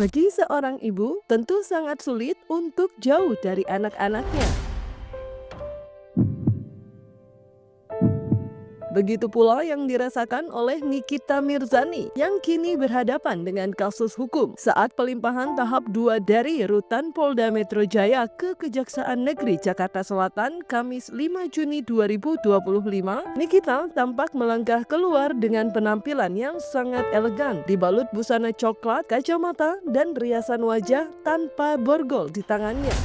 Bagi seorang ibu, tentu sangat sulit untuk jauh dari anak-anaknya. Begitu pula yang dirasakan oleh Nikita Mirzani yang kini berhadapan dengan kasus hukum saat pelimpahan tahap 2 dari Rutan Polda Metro Jaya ke Kejaksaan Negeri Jakarta Selatan Kamis 5 Juni 2025. Nikita tampak melangkah keluar dengan penampilan yang sangat elegan, dibalut busana coklat, kacamata, dan riasan wajah tanpa borgol di tangannya.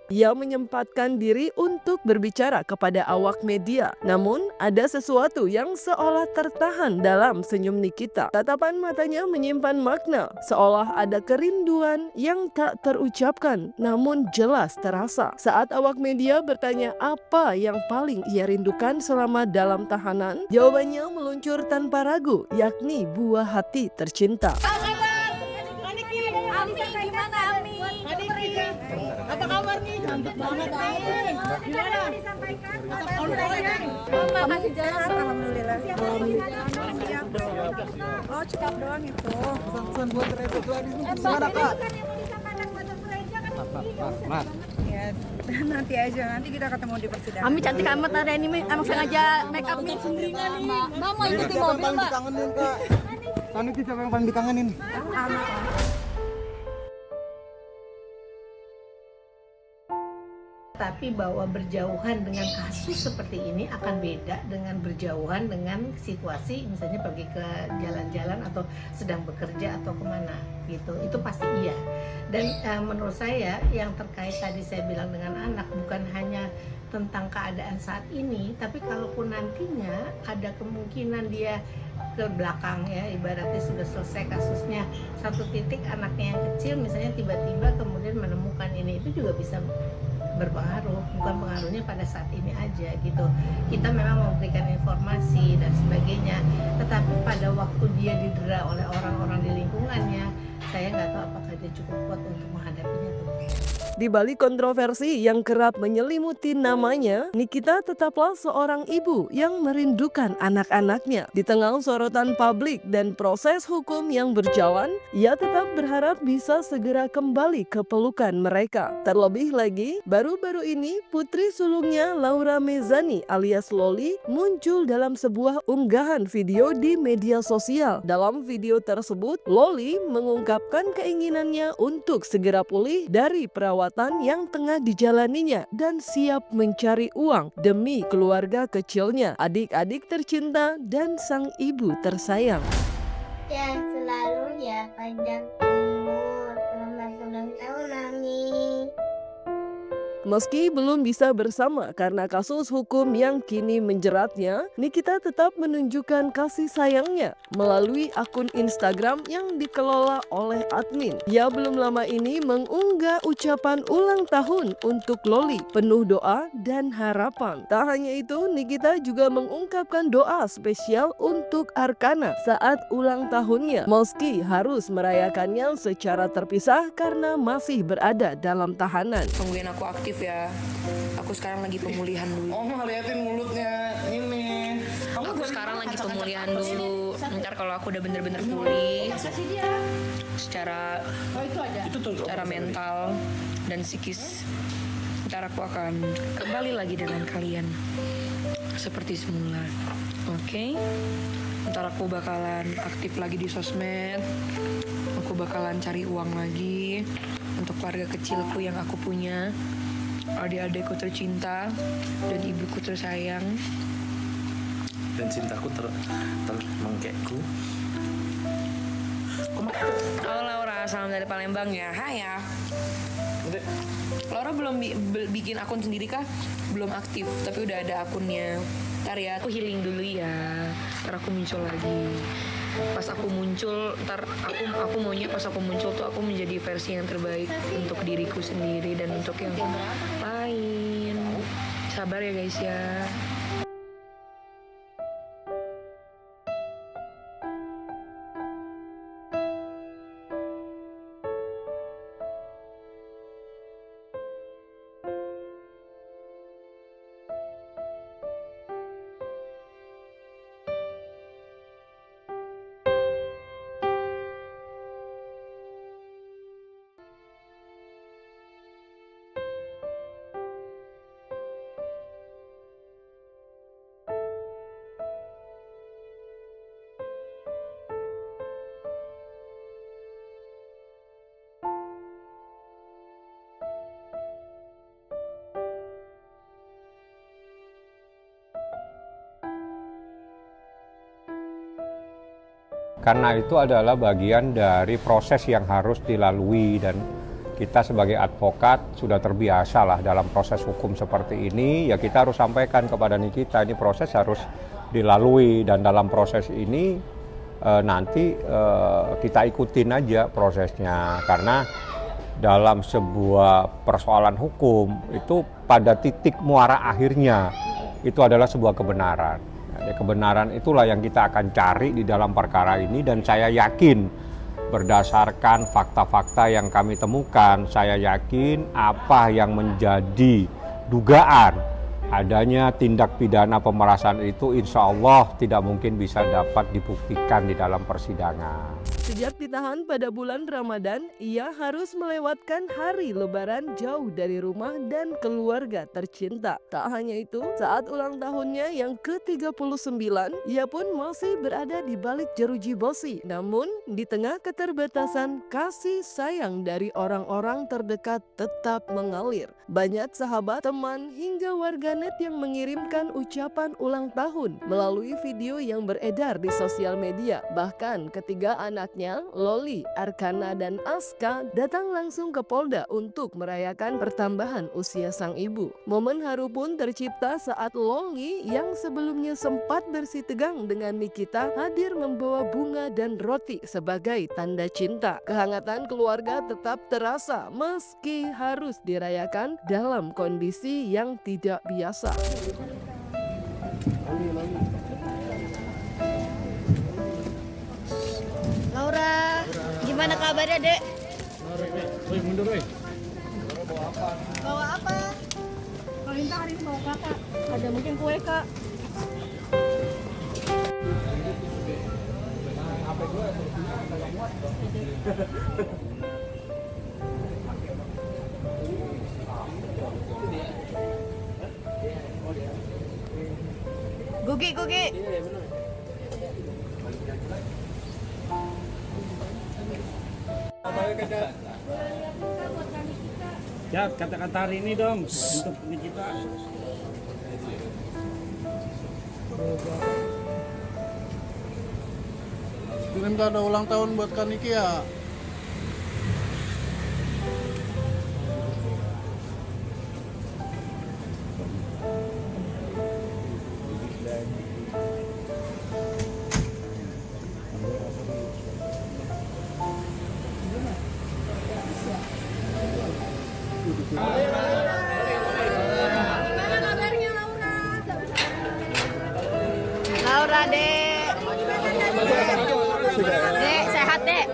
Ia menyempatkan diri untuk berbicara kepada awak media. Namun, ada sesuatu yang seolah tertahan dalam senyum Nikita. Tatapan matanya menyimpan makna, seolah ada kerinduan yang tak terucapkan, namun jelas terasa. Saat awak media bertanya apa yang paling ia rindukan selama dalam tahanan, jawabannya meluncur tanpa ragu, yakni buah hati tercinta. Apa kabar nih? Mantap banget. Gimana? Makasih sehat, alhamdulillah. Oh, cukup doang itu. Pesan buat Revo lagi nih. Gimana, Kak? Mat. Ya, nanti aja. Nanti kita ketemu di persidangan. Ami cantik amat hari ini, emang sengaja make up nih. Mbak mau ikut di mobil, Mbak. Dikangenin, Kak. Panitia siapa yang paling dikangenin? Amat. Tapi bahwa berjauhan dengan kasus seperti ini akan beda dengan berjauhan dengan situasi misalnya pergi ke jalan-jalan atau sedang bekerja atau kemana gitu, itu pasti iya. Dan menurut saya yang terkait tadi saya bilang dengan anak bukan hanya tentang keadaan saat ini, tapi kalaupun nantinya ada kemungkinan dia ke belakang ya, ibaratnya sudah selesai kasusnya, satu titik anaknya yang kecil misalnya tiba-tiba kemudian menemukan ini, itu juga bisa berpengaruh, bukan pengaruhnya pada saat ini aja gitu. Kita memang memberikan informasi dan sebagainya, tetapi pada waktu dia didera oleh orang-orang di lingkungannya, saya nggak tahu apakah dia cukup kuat untuk menghadapinya tuh. Di balik kontroversi yang kerap menyelimuti namanya, Nikita tetaplah seorang ibu yang merindukan anak-anaknya. Di tengah sorotan publik dan proses hukum yang berjalan, ia tetap berharap bisa segera kembali ke pelukan mereka. Terlebih lagi, baru-baru ini putri sulungnya Laura Mezani alias Loli muncul dalam sebuah unggahan video di media sosial. Dalam video tersebut, Loli mengungkapkan keinginannya untuk segera pulih dari perawatan yang tengah dijalaninya dan siap mencari uang demi keluarga kecilnya, adik-adik tercinta, dan sang ibu tersayang. Ya selalu ya panjang umur, selamat ulang tahun Mami. Meski belum bisa bersama karena kasus hukum yang kini menjeratnya, Nikita tetap menunjukkan kasih sayangnya melalui akun Instagram yang dikelola oleh admin. Ia belum lama ini mengunggah ucapan ulang tahun untuk Loli, penuh doa dan harapan. Tak hanya itu, Nikita juga mengungkapkan doa spesial untuk Arkana saat ulang tahunnya, meski harus merayakannya secara terpisah karena masih berada dalam tahanan. Tungguin aku aktif ya. Aku sekarang lagi pemulihan dulu. Oh, liatin mulutnya ini. Aku sekarang lagi pemulihan dulu. Ntar kalau aku udah bener-bener pulih secara mental dan psikis, ntar aku akan kembali lagi dengan kalian seperti semula. Oke? Ntar aku bakalan aktif lagi di sosmed. Aku bakalan cari uang lagi untuk keluarga kecilku yang aku punya, adik-adikku tercinta dan ibuku tersayang, dan cintaku termengkekku. Halo Laura, salam dari Palembang ya. Hai ya. Laura belum bikin akun sendiri kah? Belum aktif, tapi udah ada akunnya. Ntar ya, aku healing dulu ya. Ntar aku muncul lagi. Pas aku muncul, ntar aku maunya pas aku muncul tuh aku menjadi versi yang terbaik untuk diriku sendiri dan untuk yang lain. Sabar ya guys ya. karena itu adalah bagian dari proses yang harus dilalui dan kita sebagai advokat sudah terbiasa lah dalam proses hukum seperti ini, ya kita harus sampaikan kepada Nikita ini proses harus dilalui dan dalam proses ini nanti kita ikutin aja prosesnya karena dalam sebuah persoalan hukum itu pada titik muara akhirnya itu adalah sebuah kebenaran. Kebenaran itulah yang kita akan cari di dalam perkara ini dan saya yakin berdasarkan fakta-fakta yang kami temukan, saya yakin apa yang menjadi dugaan adanya tindak pidana pemerasan itu insya Allah tidak mungkin bisa dapat dibuktikan di dalam persidangan. Sejak ditahan pada bulan Ramadan, ia harus melewatkan hari Lebaran jauh dari rumah dan keluarga tercinta. Tak hanya itu, saat ulang tahunnya yang ke-39, ia pun masih berada di balik jeruji besi. Namun, di tengah keterbatasan, kasih sayang dari orang-orang terdekat tetap mengalir. Banyak sahabat, teman, hingga warganet yang mengirimkan ucapan ulang tahun melalui video yang beredar di sosial media. Bahkan ketiga anaknya, Loli, Arkana, dan Aska datang langsung ke Polda untuk merayakan pertambahan usia sang ibu. Momen haru pun tercipta saat Loli yang sebelumnya sempat bersih tegang dengan Nikita hadir membawa bunga dan roti sebagai tanda cinta. Kehangatan keluarga tetap terasa meski harus dirayakan dalam kondisi yang tidak biasa. Laura, gimana kabarnya, Dek? Woi, mundur, woi. Bawa apa? Kalau Intan hari ini bawa kakak. Ada mungkin kue, Kak. Gugi. Ya, kata-kata hari ini dong untuk Nikita. Kirim kado ulang tahun buat Kak Niki ya. Laura, Dek. Dek, sehat, Dek.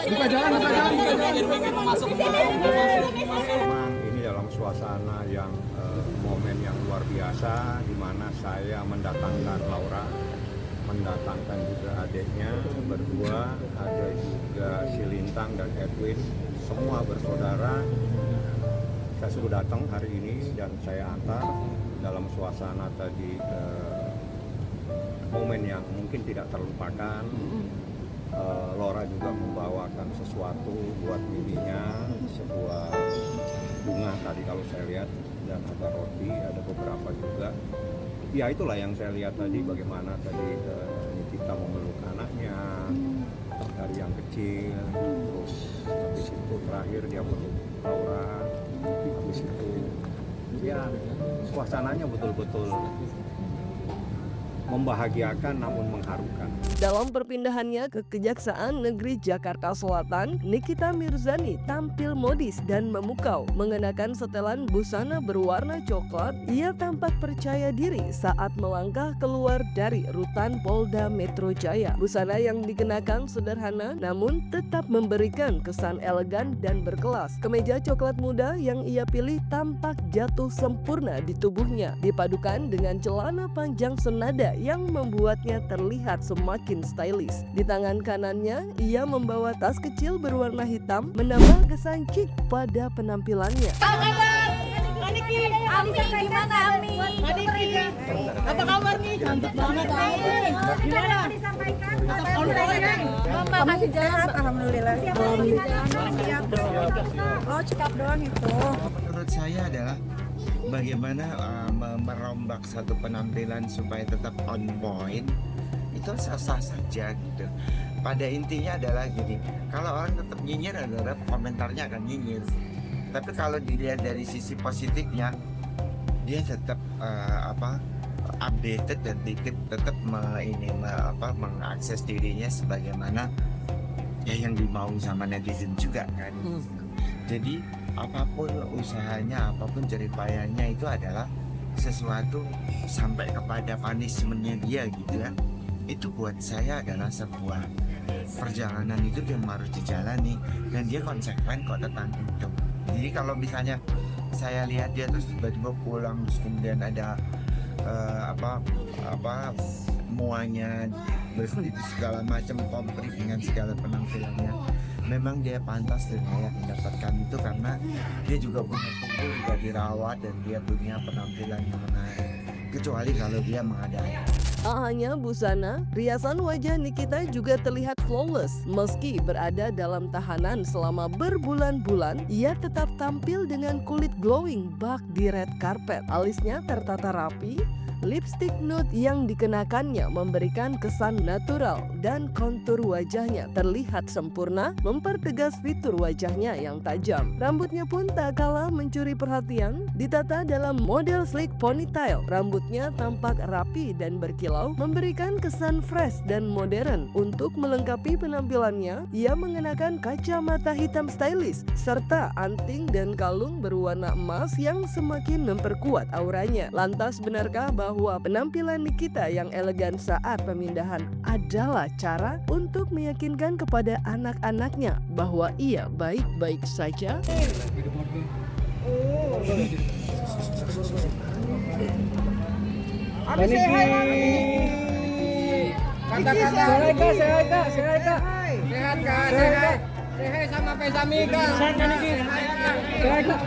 Buka jalan. Memang ini dalam suasana yang momen yang luar biasa di mana saya mendatangkan Laura, mendatangkan juga adiknya berdua, ada juga si Lintang dan Edwin, semua bersaudara. Saya suruh datang hari ini dan saya antar dalam suasana tadi momen yang mungkin tidak terlupakan. Laura juga membawakan sesuatu buat mininya, sebuah bunga tadi kalau saya lihat, dan ada roti, ada beberapa juga. Ya itulah yang saya lihat tadi, bagaimana tadi Nikita memeluk anaknya dari yang kecil, terus habis itu terakhir dia meluk Laura, habis itu ya suasananya betul-betul membahagiakan namun mengharukan. Dalam perpindahannya ke Kejaksaan Negeri Jakarta Selatan, Nikita Mirzani tampil modis dan memukau. Mengenakan setelan busana berwarna coklat, ia tampak percaya diri saat melangkah keluar dari rutan Polda Metro Jaya. Busana yang dikenakan sederhana namun tetap memberikan kesan elegan dan berkelas. Kemeja coklat muda yang ia pilih tampak jatuh sempurna di tubuhnya, dipadukan dengan celana panjang senada yang membuatnya terlihat semakin stylish. Di tangan kanannya, ia membawa tas kecil berwarna hitam, menambah kesan chic pada penampilannya. Ami, gimana Ami? Apa kabar nih? Mantap banget, gimana? Mama kasih jalan. Alhamdulillah. Oh, cekap doang itu. Menurut saya adalah bagaimana merombak satu penampilan supaya tetap on point itu sah-sah saja gitu. Pada intinya adalah gini, kalau orang tetap nyinyir adalah komentarnya akan nyinyir. Tapi kalau dilihat dari sisi positifnya, dia tetap updated dan tetap mengakses dirinya sebagaimana ya yang dimau sama netizen juga kan. Jadi apapun usahanya, apapun jeripayanya itu adalah sesuatu sampai kepada punishment-nya dia gitu ya. Itu buat saya adalah sebuah perjalanan hidup yang harus dijalani dan dia konsekuen kok tentang itu. Jadi kalau misalnya saya lihat dia terus tiba-tiba pulang terus kemudian ada muanya segala macam komplit dengan segala penampilannya, memang dia pantas dan layak mendapatkan itu karena dia juga punya tubuh juga dirawat dan dia punya penampilan yang menarik, kecuali kalau dia mengadai. Tak hanya busana, riasan wajah Nikita juga terlihat flawless. Meski berada dalam tahanan selama berbulan-bulan, ia tetap tampil dengan kulit glowing bak di red carpet. Alisnya tertata rapi, lipstick nude yang dikenakannya memberikan kesan natural dan kontur wajahnya terlihat sempurna, mempertegas fitur wajahnya yang tajam. Rambutnya pun tak kalah mencuri perhatian, ditata dalam model slick ponytail. Rambutnya tampak rapi dan berkilau, memberikan kesan fresh dan modern. Untuk melengkapi penampilannya, ia mengenakan kacamata hitam stylish serta anting dan kalung berwarna emas yang semakin memperkuat auranya. Lantas benarkah bahwa penampilan Nikita yang elegan saat pemindahan adalah cara untuk meyakinkan kepada anak-anaknya bahwa ia baik-baik saja? Sehat kak, sehat sama pesami kak. Sehat kan Niki? Sehat kak.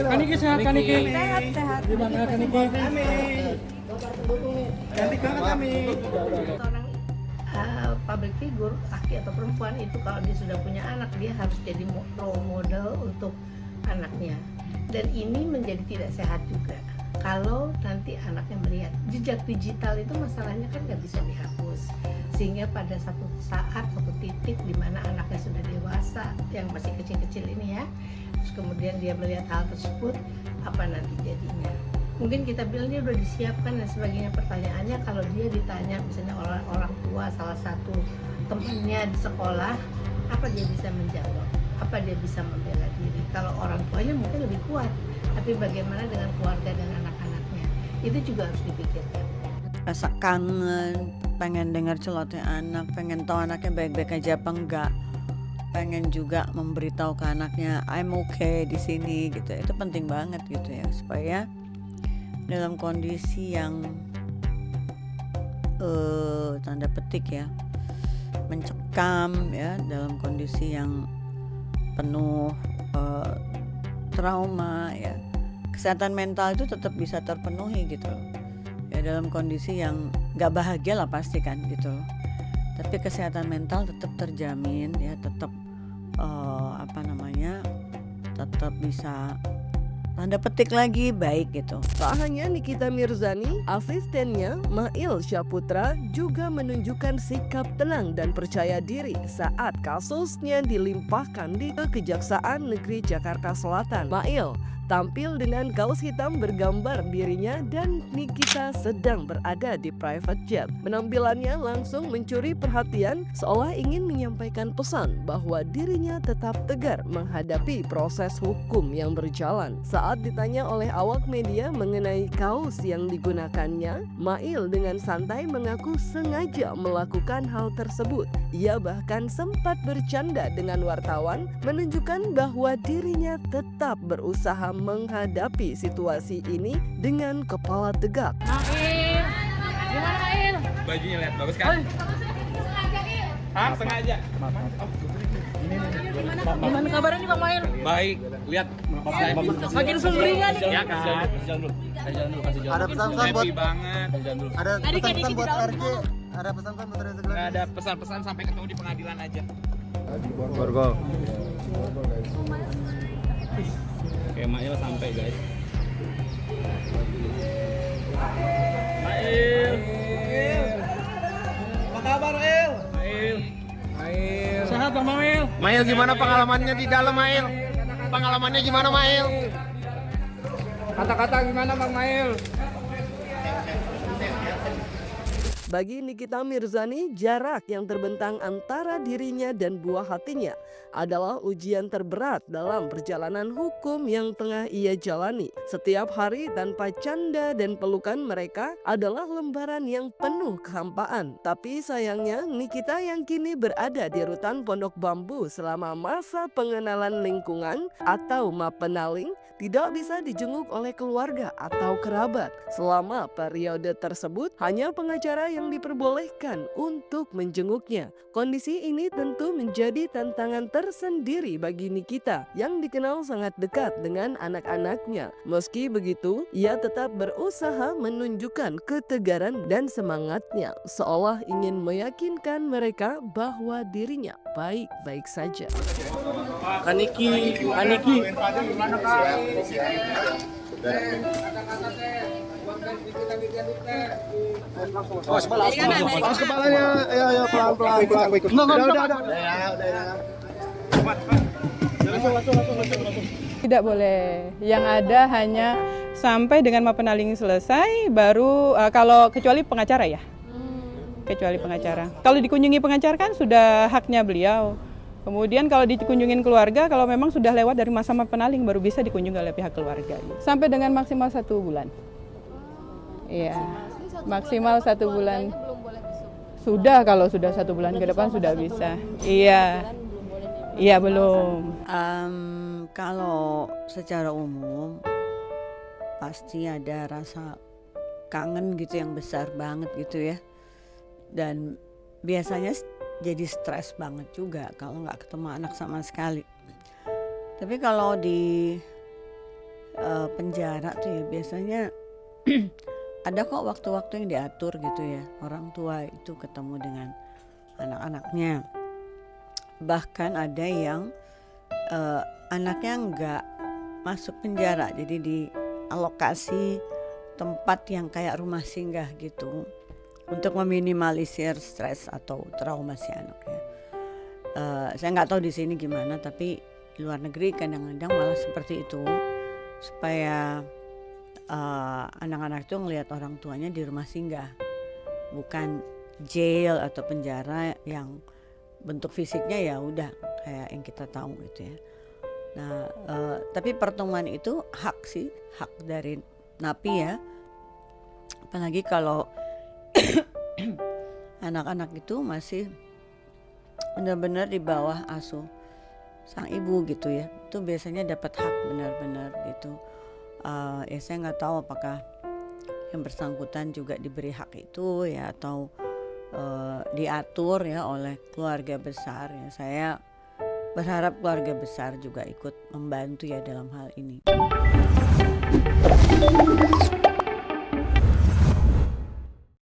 Kaniki sehat, Kaniki. Sehat. Gimana Kaniki? Cantik banget kami. Seorang public figure, laki atau perempuan itu kalau dia sudah punya anak, dia harus jadi role model untuk anaknya. Dan ini menjadi tidak sehat juga kalau nanti anaknya melihat. Jejak digital itu masalahnya kan nggak bisa dihapus, sehingga pada satu saat, satu titik di mana anaknya sudah dewasa, yang masih kecil-kecil ini ya, terus kemudian dia melihat hal tersebut, apa nanti jadinya? Mungkin kita bilang dia udah disiapkan dan sebagainya. Pertanyaannya kalau dia ditanya misalnya orang tua salah satu temannya di sekolah, apa dia bisa menjawab? Apa dia bisa membela diri? Kalau orang tuanya mungkin lebih kuat, tapi bagaimana dengan keluarga dan anak-anaknya? Itu juga harus dipikirkan. Rasa kangen, pengen dengar celoteh anak, pengen tahu anaknya baik-baik aja apa enggak, pengen juga memberitahu ke anaknya I'm okay di sini gitu. Itu penting banget gitu ya, supaya dalam kondisi yang tanda petik ya mencekam ya, dalam kondisi yang penuh trauma ya, kesehatan mental itu tetap bisa terpenuhi gitu loh ya, dalam kondisi yang nggak bahagia lah pasti kan gitu loh, tapi kesehatan mental tetap terjamin ya, tetap tetap bisa tanda petik lagi baik gitu. Tak hanya Nikita Mirzani, asistennya Mail Syaputra juga menunjukkan sikap tenang dan percaya diri saat kasusnya dilimpahkan di Kejaksaan Negeri Jakarta Selatan. Mail tampil dengan kaos hitam bergambar dirinya dan Nikita sedang berada di private jet. Penampilannya langsung mencuri perhatian, seolah ingin menyampaikan pesan bahwa dirinya tetap tegar menghadapi proses hukum yang berjalan. Saat ditanya oleh awak media mengenai kaos yang digunakannya, Mail dengan santai mengaku sengaja melakukan hal tersebut. Ia bahkan sempat bercanda dengan wartawan, menunjukkan bahwa dirinya tetap berusaha menghadapi situasi ini dengan kepala tegak. Mail, gimana Mail? Bajunya lihat bagus kan? Hah? Sengaja? Gimana kabarnya nih Pak Mail? Baik, lihat. Makin sumringah nih. Ya kan? Kasih jalan dulu. Ada pesan-pesan buat Happy banget. ada pesan-pesan buat RJ Ada pesan-pesan buat Reza Nggak ada pesan-pesan, sampai ketemu di pengadilan aja. Borgol. Oke, Mail sampai guys. Mail. Apa kabar, El? Mail. Sehat Bang Mail? Mail gimana pengalamannya di dalam, Mail? Pengalamannya gimana, Mail? Kata-kata gimana Bang Mail? Bagi Nikita Mirzani, jarak yang terbentang antara dirinya dan buah hatinya adalah ujian terberat dalam perjalanan hukum yang tengah ia jalani. Setiap hari tanpa canda dan pelukan mereka adalah lembaran yang penuh kehampaan. Tapi sayangnya Nikita yang kini berada di rutan Pondok Bambu selama masa pengenalan lingkungan atau mapenaling tidak bisa dijenguk oleh keluarga atau kerabat. Selama periode tersebut, hanya pengacara yang diperbolehkan untuk menjenguknya. Kondisi ini tentu menjadi tantangan tersendiri bagi Nikita yang dikenal sangat dekat dengan anak-anaknya. Meski begitu, ia tetap berusaha menunjukkan ketegaran dan semangatnya, seolah ingin meyakinkan mereka bahwa dirinya baik-baik saja. Kaniki. Gimana, Kak? Kata-kata teh, buat kita diaduk teh. Awas kepalanya. Ya pelan-pelan. Udah. Tidak boleh. Yang ada hanya sampai dengan mapenaling selesai, baru kalau kecuali pengacara ya. Kecuali pengacara. Kalau dikunjungi pengacara kan sudah haknya beliau. Kemudian kalau dikunjungin keluarga, kalau memang sudah lewat dari masa mapenaling baru bisa dikunjungi oleh pihak keluarga. Sampai dengan maksimal 1 bulan. Iya, maksimal 1 bulan. Sudah, kalau sudah 1 bulan ke depan sudah bisa. Iya, belum. Kalau secara umum pasti ada rasa kangen gitu yang besar banget gitu ya. Dan biasanya jadi stres banget juga kalau nggak ketemu anak sama sekali. Tapi kalau di penjara tuh ya biasanya ada kok waktu-waktu yang diatur gitu ya. Orang tua itu ketemu dengan anak-anaknya. Bahkan ada yang anaknya nggak masuk penjara, jadi di alokasi tempat yang kayak rumah singgah gitu. Untuk meminimalisir stres atau trauma si anaknya. Saya nggak tahu di sini gimana, tapi di luar negeri kadang-kadang malah seperti itu supaya anak-anak itu ngelihat orang tuanya di rumah singgah, bukan jail atau penjara yang bentuk fisiknya ya udah kayak yang kita tahu gitu ya. Nah, tapi pertemuan itu hak dari napi ya, apalagi kalau anak-anak itu masih benar-benar di bawah asuh sang ibu gitu ya, itu biasanya dapat hak benar-benar gitu. Ya saya nggak tahu apakah yang bersangkutan juga diberi hak itu ya atau diatur ya oleh keluarga besar ya. Saya berharap keluarga besar juga ikut membantu ya dalam hal ini.